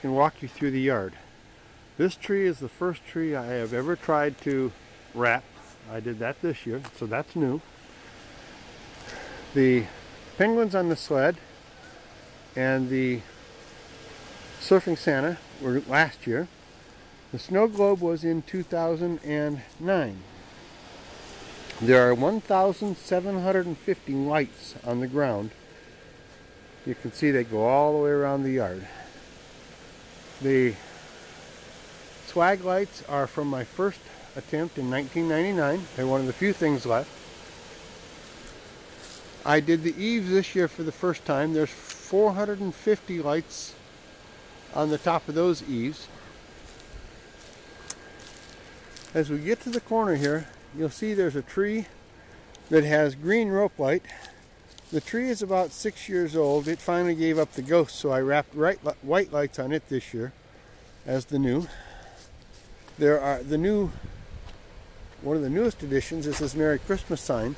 and walk you through the yard. This tree is the first tree I have ever tried to wrap. I did that this year, so that's new. The penguins on the sled and the surfing Santa were last year. The snow globe was in 2009. There are 1,750 lights on the ground. You can see they go all the way around the yard. The swag lights are from my first attempt in 1999. They're one of the few things left. I did the eaves this year for the first time. There's 450 lights on the top of those eaves. As we get to the corner here, you'll see there's a tree that has green rope light. The tree is about 6 years old. It finally gave up the ghost, so I wrapped white lights on it this year as the new. There are one of the newest additions is this Merry Christmas sign.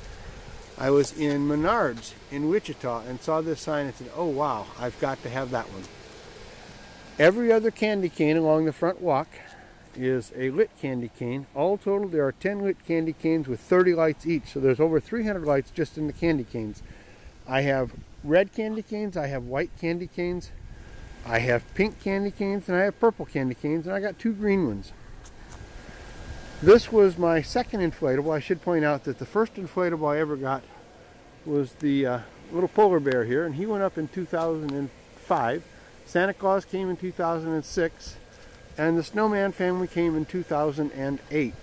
I was in Menards in Wichita and saw this sign and said, oh wow, I've got to have that one. Every other candy cane along the front walk is a lit candy cane. All total, there are 10 lit candy canes with 30 lights each, so there's over 300 lights just in the candy canes. I have red candy canes, I have white candy canes, I have pink candy canes, and I have purple candy canes, and I got 2 green ones. This was my second inflatable. I should point out that the first inflatable I ever got was the little polar bear here, and he went up in 2005. Santa Claus came in 2006, and the Snowman family came in 2008.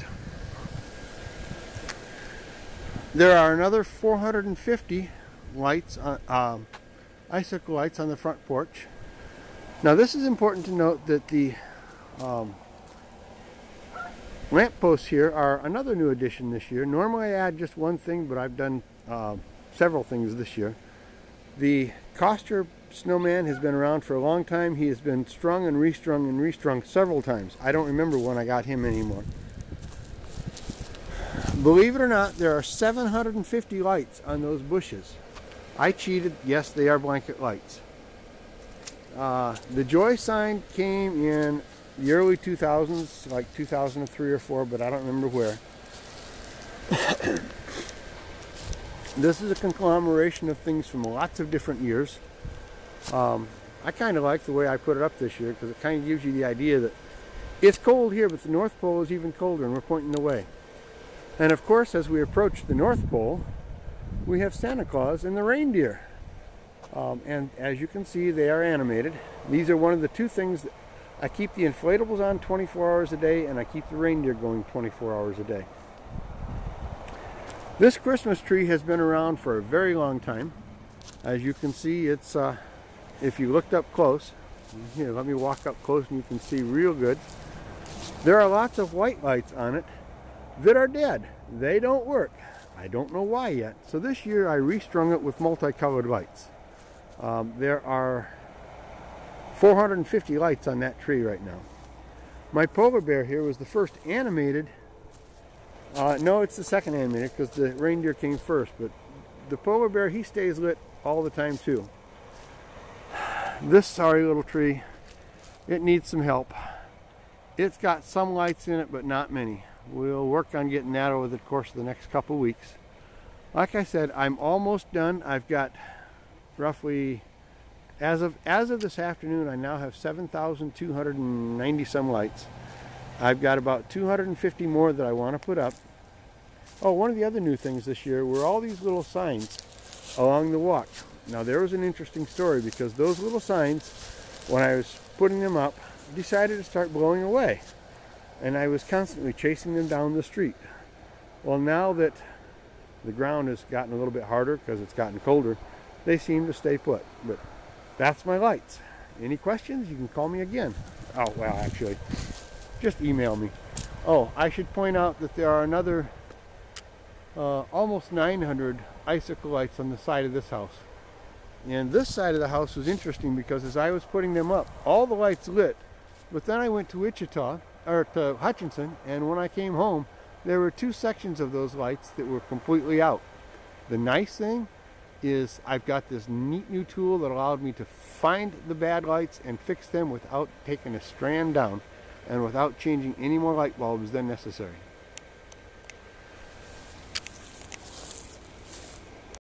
There are another 450 lights, icicle lights on the front porch. Now this is important to note that the lamp posts here are another new addition this year. Normally I add just one thing, but I've done several things this year. The Koster snowman has been around for a long time. He has been strung and restrung several times. I don't remember when I got him anymore. Believe it or not, there are 750 lights on those bushes. I cheated. Yes, they are blanket lights. The Joy sign came in the early 2000s, like 2003 or 4, but I don't remember where. This is a conglomeration of things from lots of different years. I kind of like the way I put it up this year because it kind of gives you the idea that it's cold here, but the North Pole is even colder and we're pointing the way. And of course, as we approach the North Pole, we have Santa Claus and the reindeer. And as you can see, they are animated. These are one of the 2 things that I keep the inflatables on 24 hours a day, and I keep the reindeer going 24 hours a day. This Christmas tree has been around for a very long time. As you can see, it's if you looked up close, here, let me walk up close and you can see real good. There are lots of white lights on it that are dead. They don't work. I don't know why yet. So this year I restrung it with multicolored lights. There are 450 lights on that tree right now. My polar bear here was the first animated. No, it's the second animated because the reindeer came first. But the polar bear, he stays lit all the time too. This sorry little tree, it needs some help. It's got some lights in it, but not many. We'll work on getting that over the course of the next couple weeks. Like I said, I'm almost done. I've got roughly, as of this afternoon, I now have 7,290 some lights. I've got about 250 more that I want to put up. Oh, one of the other new things this year were all these little signs along the walk. Now there was an interesting story because those little signs, when I was putting them up, decided to start blowing away. And I was constantly chasing them down the street. Well, now that the ground has gotten a little bit harder because it's gotten colder, they seem to stay put. But that's my lights. Any questions? You can call me again. Oh, well, actually, just email me. Oh, I should point out that there are another almost 900 icicle lights on the side of this house. And this side of the house was interesting because as I was putting them up, all the lights lit. But then I went to Wichita, or to Hutchinson, and when I came home, there were 2 sections of those lights that were completely out. The nice thing is I've got this neat new tool that allowed me to find the bad lights and fix them without taking a strand down and without changing any more light bulbs than necessary.